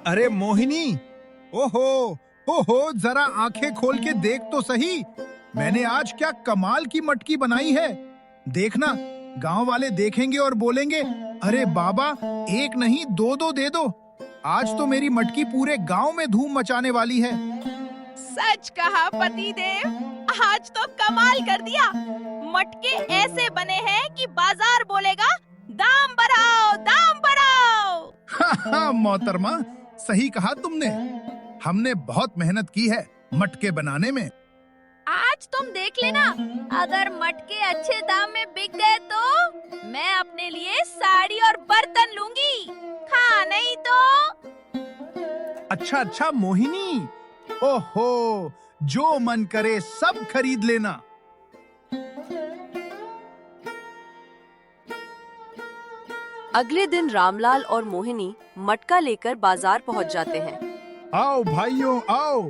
अरे मोहिनी, ओहो ओहो, जरा आंखें खोल के देख तो सही। मैंने आज क्या कमाल की मटकी बनाई है। देखना, गांव वाले देखेंगे और बोलेंगे, अरे बाबा, एक नहीं दो दो दे दो। आज तो मेरी मटकी पूरे गांव में धूम मचाने वाली है। सच कहा पतिदेव, आज तो कमाल कर दिया। मटके ऐसे बने हैं कि बाजार बोलेगा, दाम बढ़ाओ, दाम बढ़ाओ। हाँ मोहतरमा, सही कहा तुमने। हमने बहुत मेहनत की है मटके बनाने में। आज तुम देख लेना, अगर मटके अच्छे दाम में बिक गए तो मैं अपने लिए साड़ी और बर्तन लूंगी। हाँ नहीं तो। अच्छा अच्छा मोहिनी, ओहो, जो मन करे सब खरीद लेना। अगले दिन रामलाल और मोहिनी मटका लेकर बाजार पहुंच जाते हैं। आओ भाइयों आओ,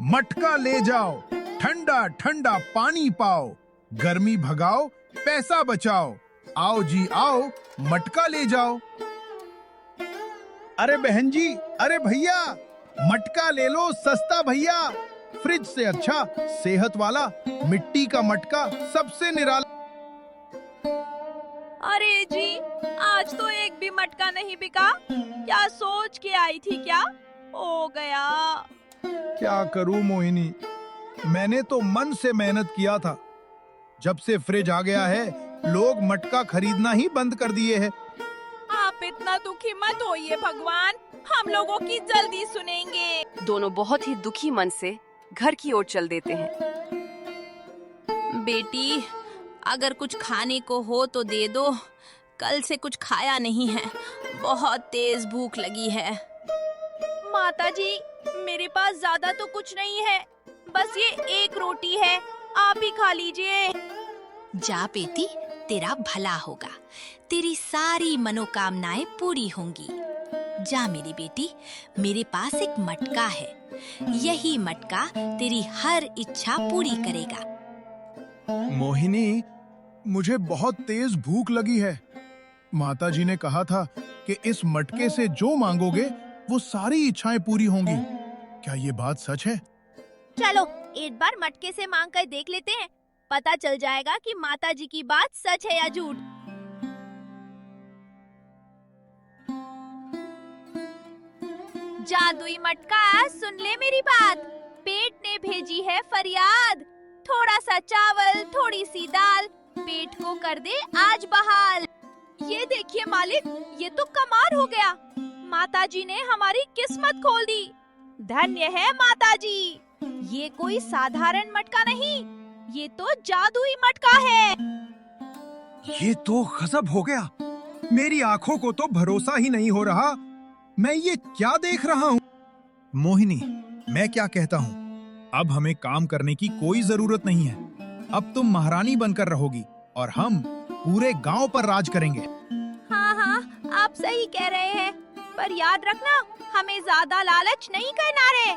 मटका ले जाओ, ठंडा ठंडा पानी पाओ, गर्मी भगाओ, पैसा बचाओ। आओ जी आओ, मटका ले जाओ। अरे बहन जी, अरे भैया, मटका ले लो, सस्ता भैया। फ्रिज से अच्छा, सेहत वाला, मिट्टी का मटका सबसे निराला। अरे जी, आज तो एक भी मटका नहीं बिका। क्या सोच के आई थी क्या? हो गया। क्या करूं मोहिनी, मैंने तो मन से मेहनत किया था। जब से फ्रिज आ गया है, लोग मटका खरीदना ही बंद कर दिए हैं। आप इतना दुखी मत होइए भगवान, हम लोगों की जल्दी सुनेंगे। दोनों बहुत ही दुखी मन से घर की ओर चल देते हैं। बेटी, अगर कुछ खाने को हो तो दे दो। कल से कुछ खाया नहीं है, बहुत तेज भूख लगी है। माताजी, मेरे पास ज्यादा तो कुछ नहीं है, बस ये एक रोटी है, आप ही खा लीजिए। जा बेटी, तेरा भला होगा, तेरी सारी मनोकामनाएं पूरी होंगी। जा मेरी बेटी, मेरे पास एक मटका है, यही मटका तेरी हर इच्छा पूरी करेगा। मोहिनी, मुझे बहुत तेज भूख लगी है। माताजी ने कहा था कि इस मटके से जो मांगोगे वो सारी इच्छाएं पूरी होंगी। क्या ये बात सच है? चलो एक बार मटके से मांग कर देख लेते हैं, पता चल जाएगा कि माताजी की बात सच है या झूठ। जादुई मटका, सुन ले मेरी बात। पेट ने भेजी है फरियाद, थोड़ा सा चावल, थोड़ी सी दाल, पेट को कर दे आज बहाल। ये देखिए मालिक, ये तो कमाल हो गया। माताजी ने हमारी किस्मत खोल दी। धन्य है माताजी। ये कोई साधारण मटका नहीं, ये तो जादुई मटका है। ये तो गजब हो गया। मेरी आंखों को तो भरोसा ही नहीं हो रहा। मैं ये क्या देख रहा हूँ? मोहिनी, मैं क्या कहता हूँ, अब हमें काम करने की कोई जरूरत नहीं है। अब तुम महारानी बनकर रहोगी और हम पूरे गांव पर राज करेंगे। हाँ हाँ, आप सही कह रहे हैं, पर याद रखना, हमें ज्यादा लालच नहीं करना रे।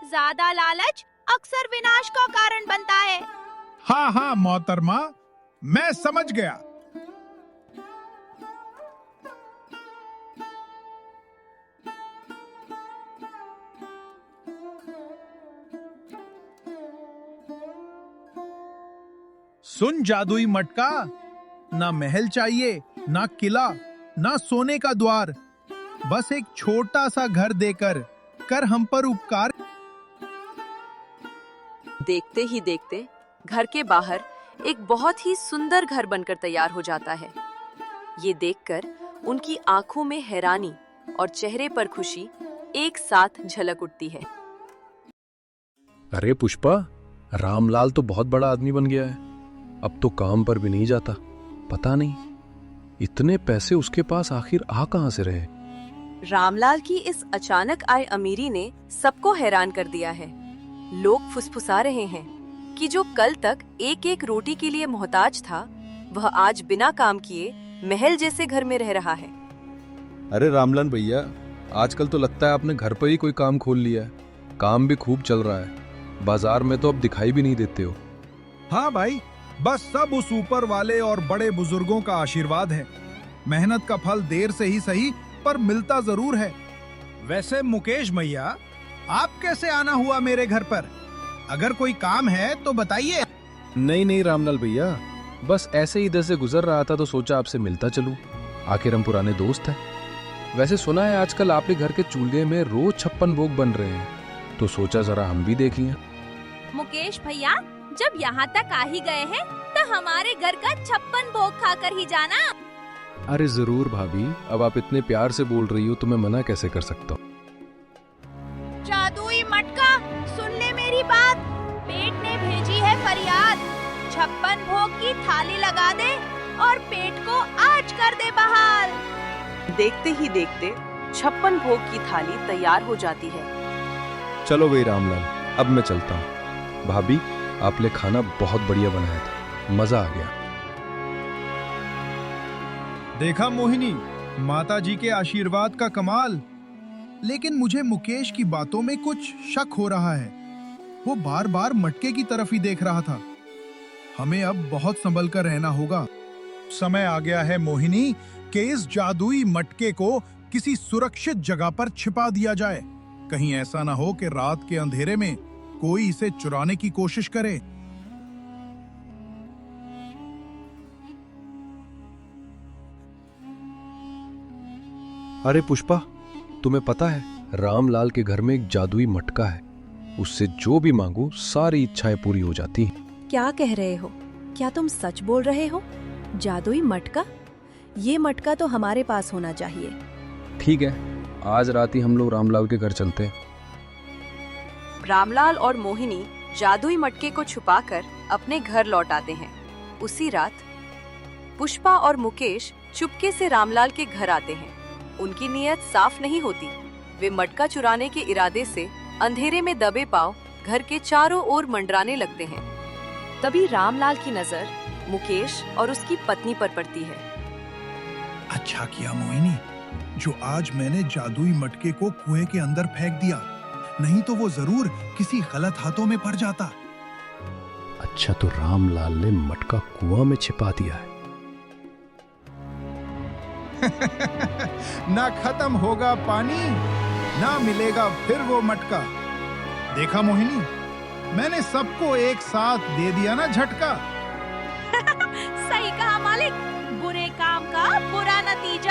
ज्यादा लालच अक्सर विनाश का कारण बनता है। हाँ हाँ मोहतरमा, मैं समझ गया। सुन जादुई मटका, ना महल चाहिए, ना किला, ना सोने का द्वार, बस एक छोटा सा घर देकर कर हम पर उपकार। देखते ही देखते घर के बाहर एक बहुत ही सुंदर घर बनकर तैयार हो जाता है। ये देखकर उनकी आंखों में हैरानी और चेहरे पर खुशी एक साथ झलक उठती है। अरे पुष्पा, रामलाल तो बहुत बड़ा आदमी बन गया है, अब तो काम पर भी नहीं जाता। पता नहीं इतने पैसे उसके पास आखिर आ कहां से रहे। रामलाल की इस अचानक आए अमीरी ने सबको हैरान कर दिया है। लोग फुसफुसा रहे हैं कि जो कल तक एक एक रोटी के लिए मोहताज था, वह आज बिना काम किए महल जैसे घर में रह रहा है। अरे रामलाल भैया, आजकल तो लगता है आपने घर पर ही कोई काम खोल लिया है। काम भी खूब चल रहा है, बाजार में तो अब दिखाई भी नहीं देते हो। हाँ भाई, बस सब उस ऊपर वाले और बड़े बुजुर्गों का आशीर्वाद है। मेहनत का फल देर से ही सही पर मिलता जरूर है। वैसे मुकेश भैया, आप कैसे आना हुआ मेरे घर पर? अगर कोई काम है तो बताइए। नहीं नहीं रामलाल भैया, बस ऐसे ही इधर से गुजर रहा था तो सोचा आपसे मिलता चलूं। आखिर हम पुराने दोस्त हैं। वैसे सुना है आजकल आपके घर के चूल्हे में रोज 56 भोग बन रहे हैं, तो सोचा जरा हम भी देख लें। मुकेश भैया, जब यहाँ तक आ ही गए हैं तो हमारे घर का 56 भोग खाकर ही जाना। अरे जरूर भाभी, अब आप इतने प्यार से बोल रही हो तो मैं मना कैसे कर सकता हूँ। जादुई मटका, सुन ले मेरी बात। पेट ने भेजी है फरियाद। 56 भोग की थाली लगा दे और पेट को आज कर दे बहाल। देखते ही देखते 56 भोग की थाली तैयार हो जाती है। चलो भाई रामलाल, अब मैं चलता हूँ। भाभी, आपने खाना बहुत बढ़िया बनाया था, मजा आ गया। देखा मोहिनी, माता जी के आशीर्वाद का कमाल। लेकिन मुझे मुकेश की बातों में कुछ शक हो रहा है। वो बार बार मटके की तरफ ही देख रहा था। हमें अब बहुत संभल कर रहना होगा। समय आ गया है मोहिनी कि इस जादुई मटके को किसी सुरक्षित जगह पर छिपा दिया जाए। कहीं ऐसा ना हो कि रात के अंधेरे में कोई इसे चुराने की कोशिश करे। अरे पुष्पा, तुम्हें पता है रामलाल के घर में एक जादुई मटका है। उससे जो भी मांगो सारी इच्छाएं पूरी हो जाती हैं। क्या कह रहे हो? क्या तुम सच बोल रहे हो? जादुई मटका? ये मटका तो हमारे पास होना चाहिए। ठीक है, आज रात ही हम लोग रामलाल के घर चलते हैं। रामलाल और मोहिनी जादुई मटके को छुपाकर अपने घर लौट आते हैं। उसी रात पुष्पा और मुकेश चुपके से रामलाल के घर आते हैं। उनकी नीयत साफ नहीं होती। वे मटका चुराने के इरादे से अंधेरे में दबे पांव घर के चारों ओर मंडराने लगते हैं। तभी रामलाल की नजर मुकेश और उसकी पत्नी पर पड़ती है। अच्छा किया मोहिनी, जो आज मैंने जादुई मटके को कुएं के अंदर फेंक दिया, नहीं तो वो जरूर किसी गलत हाथों में पड़ जाता। अच्छा, तो रामलाल ने मटका कुआं में छिपा दिया है। ना खत्म होगा पानी, ना मिलेगा फिर वो मटका। देखा मोहिनी, मैंने सबको एक साथ दे दिया ना झटका। सही कहा मालिक, बुरे काम का बुरा नतीजा।